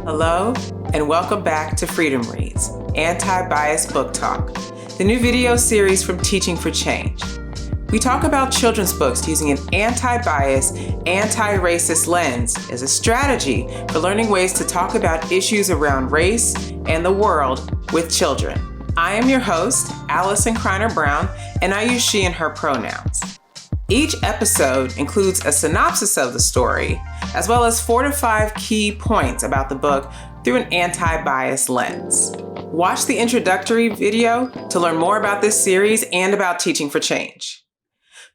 Hello, and welcome back to Freedom Reads, Anti-Bias Book Talk, the new video series from Teaching for Change. We talk about children's books using an anti-bias, anti-racist lens as a strategy for learning ways to talk about issues around race and the world with children. I am your host, Allyson Criner Brown, and I use she and her pronouns. Each episode includes a synopsis of the story, as well as 4 to 5 key points about the book through an anti-bias lens. Watch the introductory video to learn more about this series and about Teaching for Change.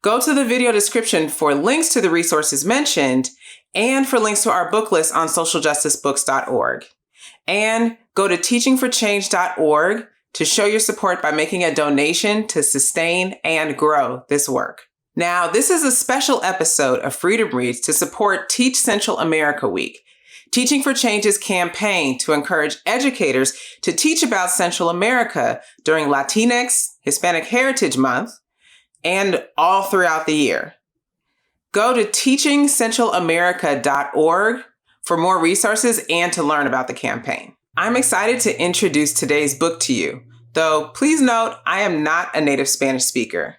Go to the video description for links to the resources mentioned and for links to our book list on socialjusticebooks.org. And go to teachingforchange.org to show your support by making a donation to sustain and grow this work. Now, this is a special episode of Freedom Reads to support Teach Central America Week, Teaching for Change's campaign to encourage educators to teach about Central America during Latinx, Hispanic Heritage Month, and all throughout the year. Go to teachingcentralamerica.org for more resources and to learn about the campaign. I'm excited to introduce today's book to you, though please note I am not a native Spanish speaker.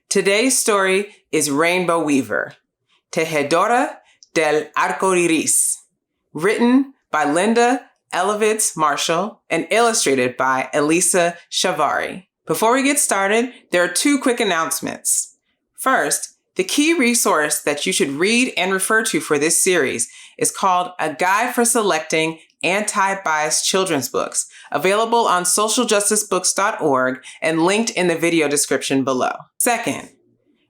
Today's story is Rainbow Weaver, Tejadora del arcoíris, written by Linda Elovitz Marshall and illustrated by Elisa Chavarri. Before we get started, there are 2 quick announcements. First, the key resource that you should read and refer to for this series is called A Guide for Selecting Anti-Bias Children's Books, available on socialjusticebooks.org and linked in the video description below. Second,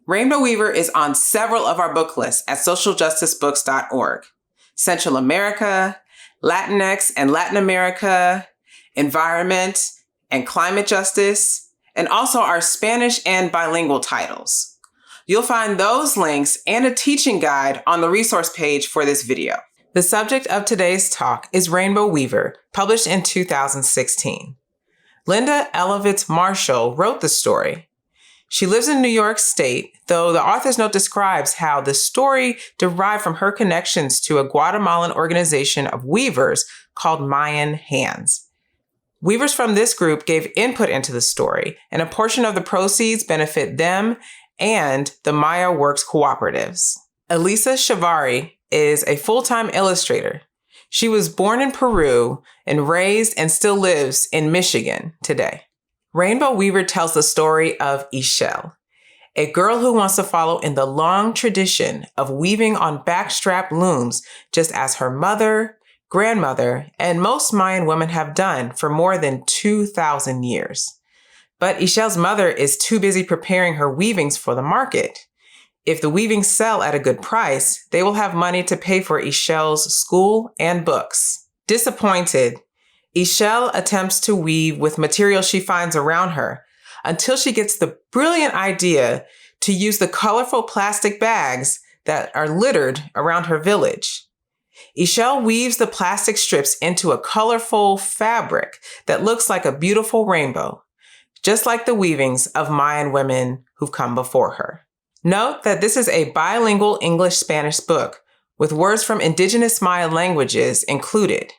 Rainbow Weaver is on several of our book lists at socialjusticebooks.org. Central America, Latinx and Latin America, Environment and Climate Justice, and also our Spanish and bilingual titles. You'll find those links and a teaching guide on the resource page for this video. The subject of today's talk is Rainbow Weaver, published in 2016. Linda Elovitz Marshall wrote the story. She lives in New York State, though the author's note describes how the story derived from her connections to a Guatemalan organization of weavers called Mayan Hands. Weavers from this group gave input into the story, and a portion of the proceeds benefit them and the Maya Works cooperatives. Elisa Chavarri is a full-time illustrator. She was born in Peru and raised and still lives in Michigan today. Rainbow Weaver tells the story of Ishel, a girl who wants to follow in the long tradition of weaving on backstrap looms, just as her mother, grandmother, and most Mayan women have done for more than 2,000 years. But Ishel's mother is too busy preparing her weavings for the market. If the weavings sell at a good price, they will have money to pay for Ishel's school and books. Disappointed, Ishel attempts to weave with material she finds around her until she gets the brilliant idea to use the colorful plastic bags that are littered around her village. Ishel weaves the plastic strips into a colorful fabric that looks like a beautiful rainbow, just like the weavings of Mayan women who've come before her. Note that this is a bilingual English-Spanish book with words from indigenous Maya languages included,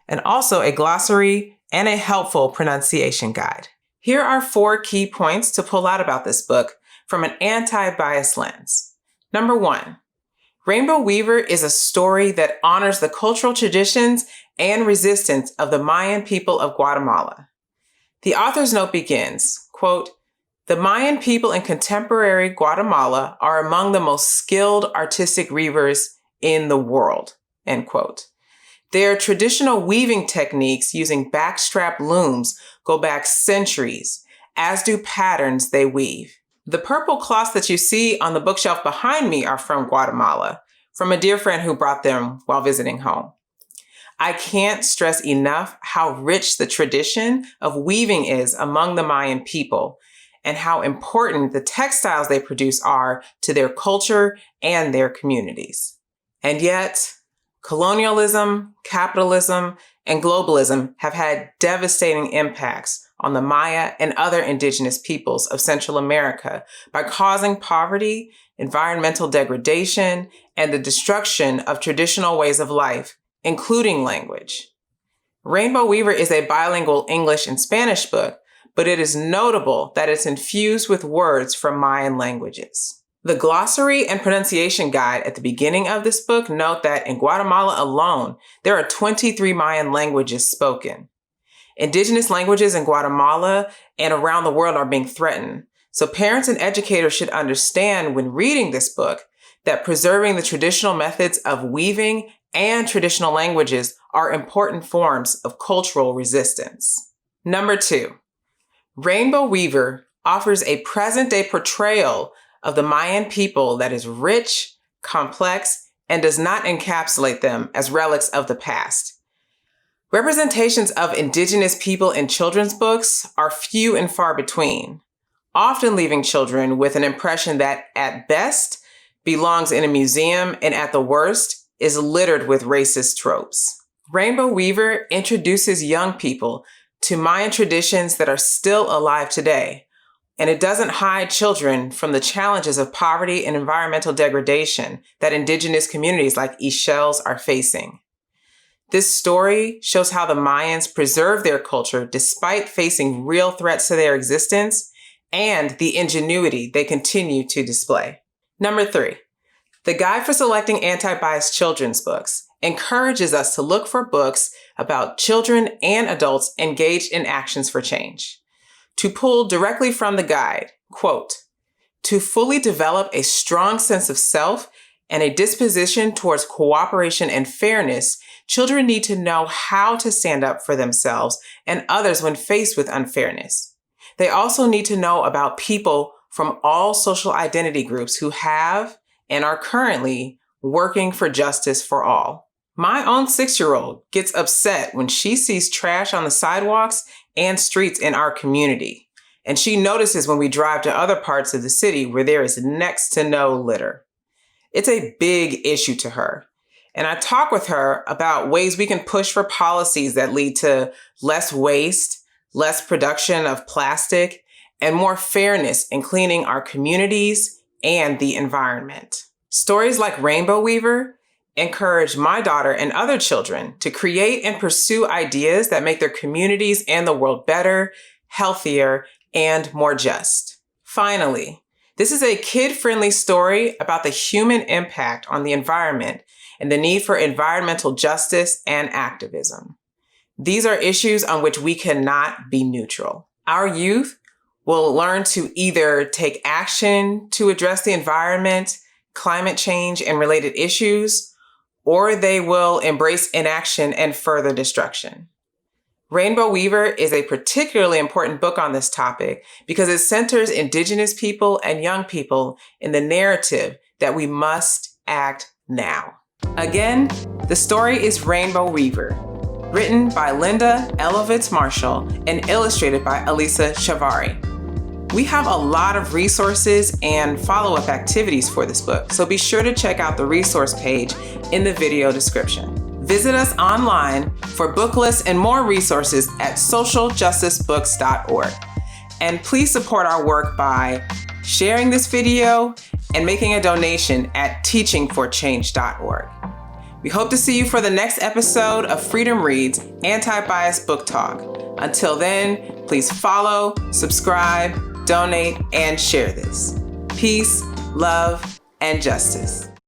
and also a glossary and a helpful pronunciation guide. Here are 4 key points to pull out about this book from an anti-bias lens. Number 1, Rainbow Weaver is a story that honors the cultural traditions and resistance of the Mayan people of Guatemala. The author's note begins, quote, "The Mayan people in contemporary Guatemala are among the most skilled artistic weavers in the world," end quote. Their traditional weaving techniques using backstrap looms go back centuries, as do patterns they weave. The purple cloths that you see on the bookshelf behind me are from Guatemala, from a dear friend who brought them while visiting home. I can't stress enough how rich the tradition of weaving is among the Mayan people, and how important the textiles they produce are to their culture and their communities. And yet, colonialism, capitalism, and globalism have had devastating impacts on the Maya and other indigenous peoples of Central America by causing poverty, environmental degradation, and the destruction of traditional ways of life including language. Rainbow Weaver is a bilingual English and Spanish book, but it is notable that it's infused with words from Mayan languages. The glossary and pronunciation guide at the beginning of this book note that in Guatemala alone, there are 23 Mayan languages spoken. Indigenous languages in Guatemala and around the world are being threatened, so parents and educators should understand when reading this book that preserving the traditional methods of weaving and traditional languages are important forms of cultural resistance. Number 2, Rainbow Weaver offers a present-day portrayal of the Mayan people that is rich, complex, and does not encapsulate them as relics of the past. Representations of indigenous people in children's books are few and far between, often leaving children with an impression that, at best, belongs in a museum and at the worst, is littered with racist tropes. Rainbow Weaver introduces young people to Mayan traditions that are still alive today, and it doesn't hide children from the challenges of poverty and environmental degradation that indigenous communities like Ixchels are facing. This story shows how the Mayans preserve their culture despite facing real threats to their existence and the ingenuity they continue to display. Number 3, the Guide for Selecting Anti-Biased Children's Books encourages us to look for books about children and adults engaged in actions for change. To pull directly from the guide, quote, "To fully develop a strong sense of self and a disposition towards cooperation and fairness, children need to know how to stand up for themselves and others when faced with unfairness. They also need to know about people from all social identity groups who have and are currently working for justice for all." My own 6-year-old gets upset when she sees trash on the sidewalks and streets in our community, and she notices when we drive to other parts of the city where there is next to no litter. It's a big issue to her, and I talk with her about ways we can push for policies that lead to less waste, less production of plastic, and more fairness in cleaning our communities and the environment. Stories like Rainbow Weaver encourage my daughter and other children to create and pursue ideas that make their communities and the world better, healthier, and more just. Finally, this is a kid-friendly story about the human impact on the environment and the need for environmental justice and activism. These are issues on which we cannot be neutral. Our youth will learn to either take action to address the environment, climate change, and related issues, or they will embrace inaction and further destruction. Rainbow Weaver is a particularly important book on this topic because it centers Indigenous people and young people in the narrative that we must act now. Again, the story is Rainbow Weaver, written by Linda Elovitz Marshall and illustrated by Elisa Chavarri. We have a lot of resources and follow-up activities for this book, so be sure to check out the resource page in the video description. Visit us online for book lists and more resources at socialjusticebooks.org. And please support our work by sharing this video and making a donation at teachingforchange.org. We hope to see you for the next episode of Freedom Reads Anti-Bias Book Talk. Until then, please follow, subscribe, donate, and share this. Peace, love, and justice.